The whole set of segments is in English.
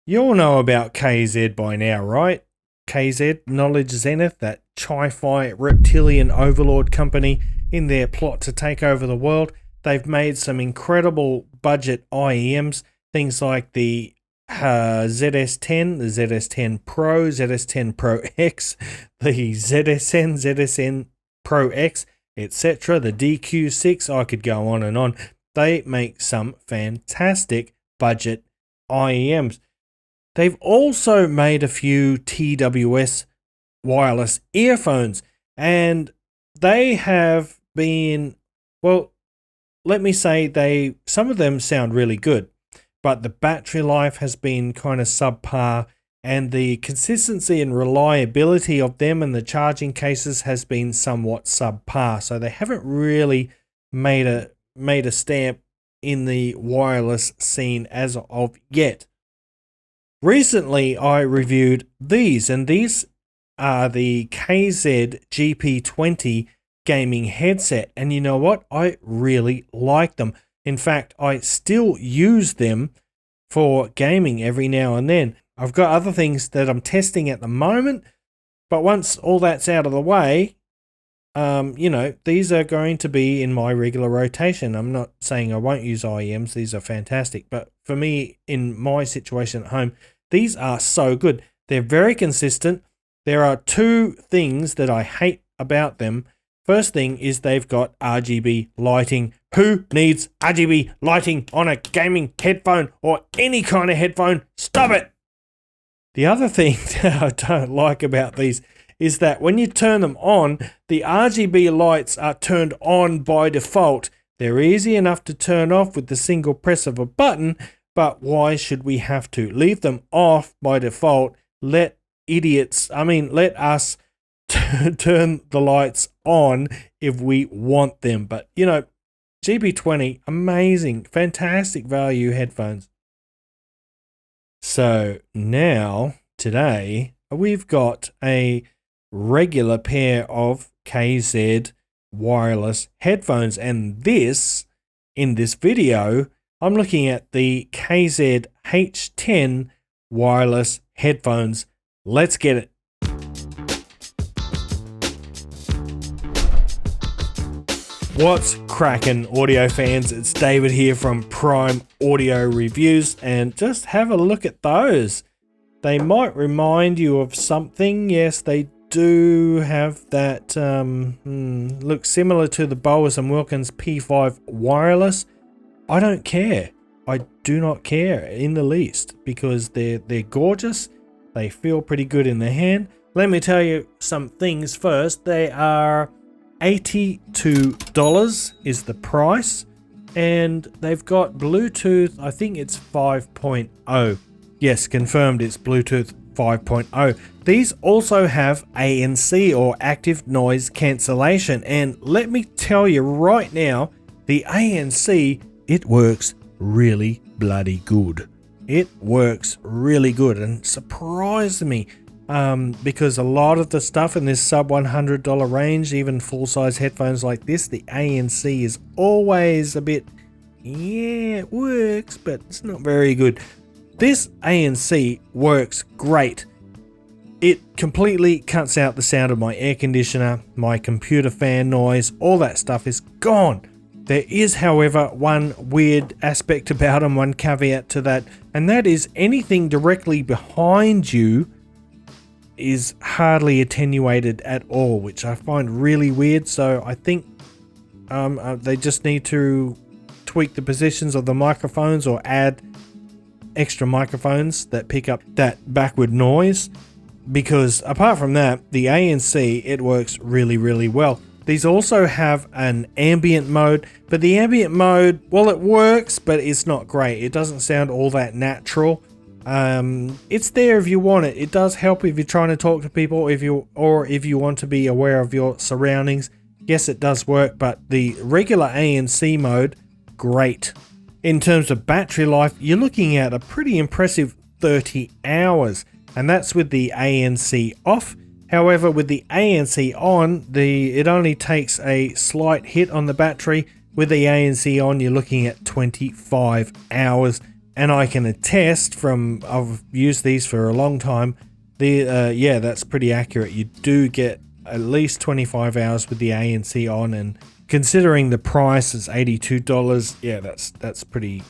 You all know about KZ by now, right? KZ, Knowledge Zenith, that chi-fi reptilian overlord company, in their plot to take over the world, they've made some incredible budget IEMs, things like the ZS10, the ZS10 Pro, ZS10 Pro X, the ZSN Pro X, etc., the DQ6, I could go on and on. They make some fantastic budget IEMs. They've also made a few TWS wireless earphones, and they have been, well, let me say some of them sound really good, but the battery life has been kind of subpar, and the consistency and reliability of them and the charging cases has been somewhat subpar. So they haven't really made a stamp in the wireless scene as of yet. Recently, I reviewed these, and these are the KZ GP20 gaming headset, and you know what? I really like them. In fact, I still use them for gaming every now and then. I've got other things that I'm testing at the moment, but once all that's out of the way, these are going to be in my regular rotation. I'm not saying I won't use IEMs. These are fantastic, but for me, in my situation at home, these are so good. They're very consistent. There are two things that I hate about them. First thing is they've got RGB lighting. Who needs RGB lighting on a gaming headphone or any kind of headphone? Stop it! The other thing that I don't like about these is that when you turn them on, the RGB lights are turned on by default. They're easy enough to turn off with the single press of a button, but why should we have to leave them off by default? Let us turn the lights on if we want them. But, GP20, amazing, fantastic value headphones. So now, today, we've got a regular pair of KZ wireless headphones, and in this video, I'm looking at the KZ H10 wireless headphones. Let's get it. What's cracking, audio fans? It's David here from Prime Audio Reviews, and just have a look at those. They might remind you of something. Yes, they do have that look similar to the Bowers & Wilkins P5 wireless. I don't care. I do not care in the least, because they're gorgeous. They feel pretty good in the hand. Let me tell you some things first. They are $82 is the price, and they've got Bluetooth. I think it's 5.0. Yes, confirmed, it's Bluetooth 5.0. These also have ANC, or active noise cancellation, and let me tell you right now, the ANC, it works really bloody good. It works really good, and surprised me because a lot of the stuff in this sub $100 range, even full-size headphones like this, the ANC is always a bit, yeah, it works, but it's not very good. This ANC works great. It completely cuts out the sound of my air conditioner, my computer fan noise, all that stuff is gone. There is, however, one weird aspect about them, one caveat to that, and that is anything directly behind you is hardly attenuated at all, which I find really weird. So I think they just need to tweak the positions of the microphones, or add extra microphones that pick up that backward noise, because apart from that, the ANC, it works really, really well. These also have an ambient mode, but the ambient mode, well, it works, but it's not great. It doesn't sound all that natural. It's there if you want it. It does help if you're trying to talk to people, if you want to be aware of your surroundings. Yes, it does work, but the regular ANC mode, great. In terms of battery life, you're looking at a pretty impressive 30 hours, and that's with the ANC off. However, with the ANC on, it only takes a slight hit on the battery. With the ANC on, you're looking at 25 hours. And I can attest from, I've used these for a long time, yeah, that's pretty accurate. You do get at least 25 hours with the ANC on, and considering the price is $82, yeah, that's pretty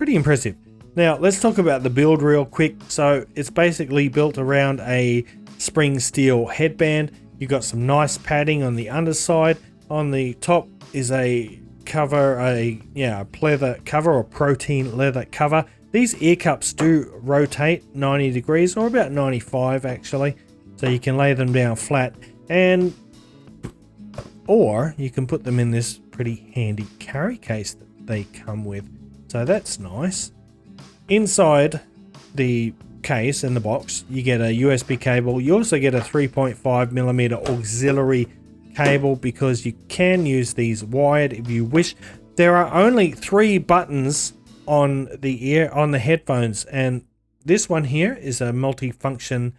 impressive. Now let's talk about the build real quick. So it's basically built around a spring steel headband. You've got some nice padding on the underside. On the top is a cover, a pleather cover or protein leather cover. These ear cups do rotate 90 degrees, or about 95 actually, so you can lay them down flat, or you can put them in this pretty handy carry case that they come with, so that's nice. Inside the case in the box you get a USB cable. You also get a 3.5mm auxiliary cable, because you can use these wired if you wish. There are only 3 buttons on the headphones, and this one here is a multi-function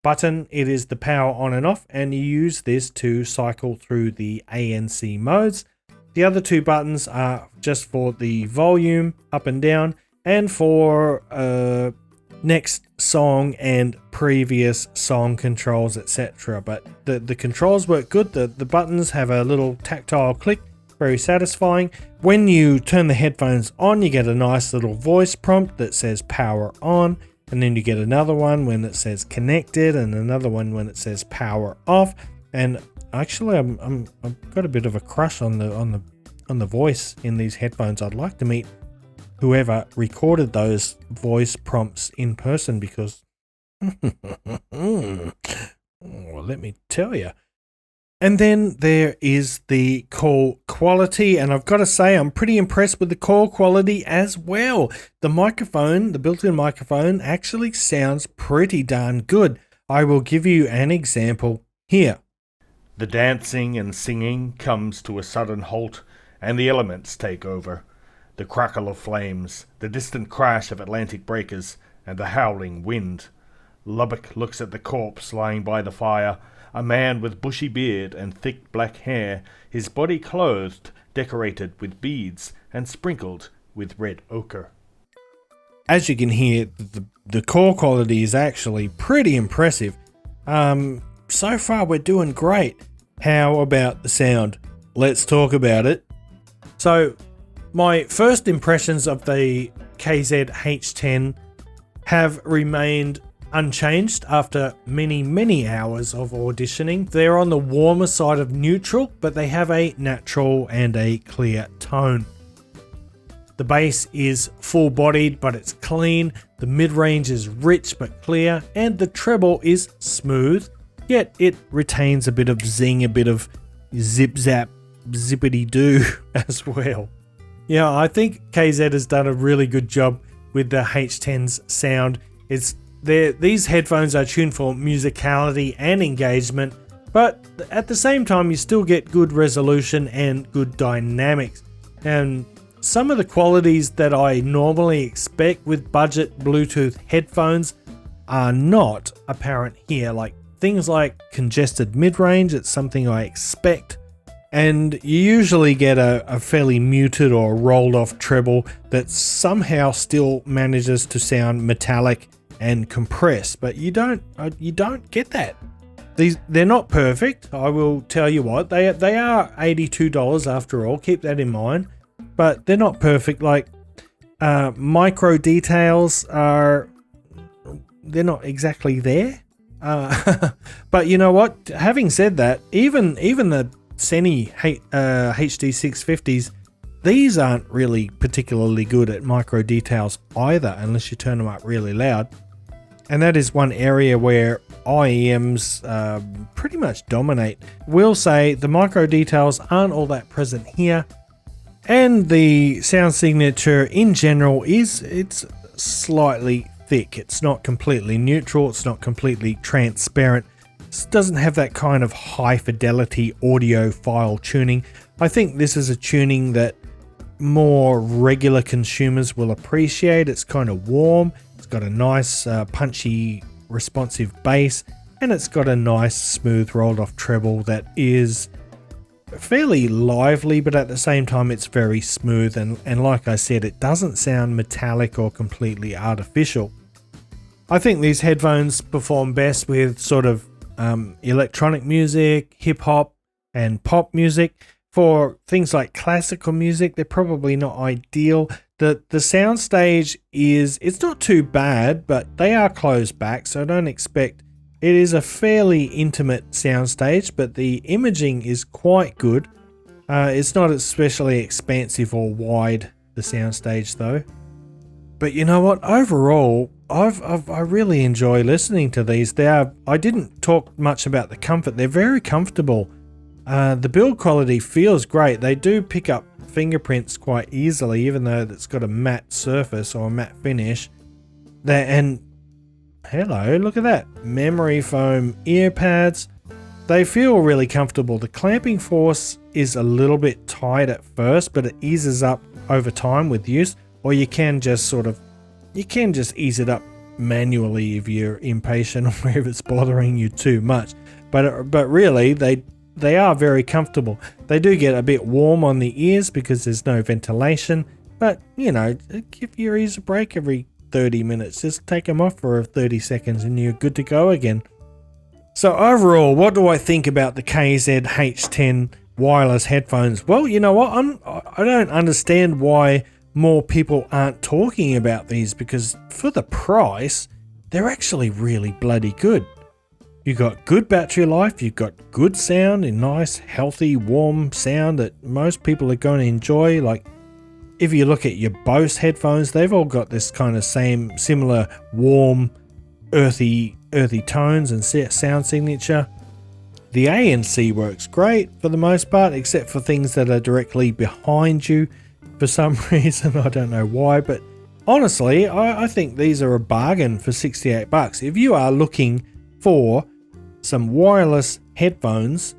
button. It is the power on and off, and you use this to cycle through the ANC modes. The other 2 buttons are just for the volume up and down, and for next song and previous song controls, etc. But the controls work good. The buttons have a little tactile click, very satisfying. When you turn the headphones on, you get a nice little voice prompt that says power on, and then you get another one when it says connected, and another one when it says power off. And actually I've got a bit of a crush on the voice in these headphones. I'd like to meet whoever recorded those voice prompts in person, because well, let me tell you. And then there is the call quality, and I've got to say I'm pretty impressed with the call quality as well. The microphone, the built-in microphone, actually sounds pretty darn good. I will give you an example here. The dancing and singing comes to a sudden halt, and the elements take over. The crackle of flames, the distant crash of Atlantic breakers, and the howling wind. Lubbock looks at the corpse lying by the fire, a man with bushy beard and thick black hair, his body clothed, decorated with beads, and sprinkled with red ochre. As you can hear, the call quality is actually pretty impressive. So far we're doing great. How about the sound? Let's talk about it. So, my first impressions of the KZ H10 have remained unchanged after many hours of auditioning. They're on the warmer side of neutral, but they have a natural and a clear tone. The bass is full-bodied, but it's clean. The mid-range is rich but clear, and the treble is smooth, yet it retains a bit of zing, a bit of zip-zap, zippity-doo as well. Yeah, I think KZ has done a really good job with the H10's sound. These headphones are tuned for musicality and engagement, but at the same time you still get good resolution and good dynamics. And some of the qualities that I normally expect with budget Bluetooth headphones are not apparent here, like things like congested mid-range. It's something I expect. And you usually get a fairly muted or rolled off treble that somehow still manages to sound metallic and compressed, but you don't get that. They're not perfect, I will tell you what. They are $82 after all, keep that in mind, but they're not perfect. Like micro details they're not exactly there. But you know what? Having said that, even the Sennheiser HD 650s, these aren't really particularly good at micro details either, unless you turn them up really loud. And that is one area where IEMs pretty much dominate. We'll say the micro details aren't all that present here, and the sound signature in general it's slightly thick. It's not completely neutral, it's not completely transparent. It doesn't have that kind of high fidelity audiophile tuning. I think this is a tuning that more regular consumers will appreciate. It's kind of warm, it's got a nice punchy responsive bass, and it's got a nice smooth rolled off treble that is fairly lively, but at the same time it's very smooth, and like I said, it doesn't sound metallic or completely artificial. I think these headphones perform best with sort of electronic music, hip hop and pop music. For things like classical music, they're probably not ideal. The soundstage it's not too bad, but they are closed back, so don't expect. It is a fairly intimate soundstage, but the imaging is quite good. It's not especially expansive or wide, the soundstage though. But you know what? Overall, I really enjoy listening to these. I didn't talk much about the comfort. They're very comfortable. The build quality feels great. They do pick up fingerprints quite easily, even though it's got a matte surface or a matte finish. And hello, look at that. Memory foam ear pads. They feel really comfortable. The clamping force is a little bit tight at first, but it eases up over time with use. Or you can just ease it up manually if you're impatient or if it's bothering you too much. But really, they are very comfortable. They do get a bit warm on the ears because there's no ventilation. But, you know, give your ears a break every 30 minutes. Just take them off for 30 seconds and you're good to go again. So overall, what do I think about the KZ H10 wireless headphones? Well, you know what? I don't understand why more people aren't talking about these, because for the price, they're actually really bloody good. You've got good battery life, you've got good sound, and nice, healthy, warm sound that most people are going to enjoy. Like, if you look at your Bose headphones, they've all got this kind of similar warm, earthy tones and sound signature. The ANC works great for the most part, except for things that are directly behind you for some reason. I don't know why, but honestly, I think these are a bargain for $68. If you are looking for some wireless headphones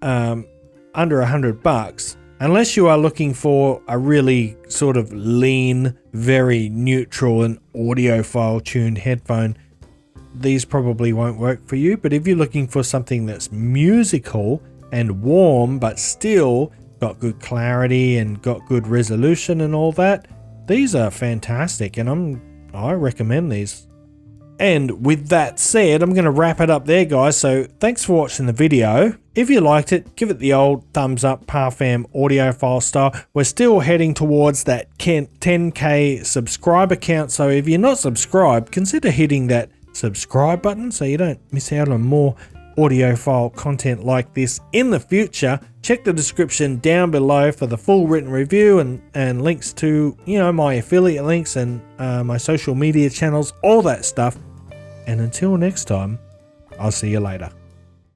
under $100, unless you are looking for a really sort of lean, very neutral and audiophile tuned headphone, these probably won't work for you. But if you're looking for something that's musical and warm but still got good clarity and got good resolution and all that, these are fantastic, and I recommend these. And with that said, I'm going to wrap it up there, guys. So thanks for watching the video. If you liked it, give it the old thumbs up, Parfam audiophile style. We're still heading towards that 10k subscriber count, so if you're not subscribed, consider hitting that subscribe button so you don't miss out on more audiophile content like this in the future. Check the description down below for the full written review and links to, you know, my affiliate links and my social media channels, all that stuff. And until next time, I'll see you later.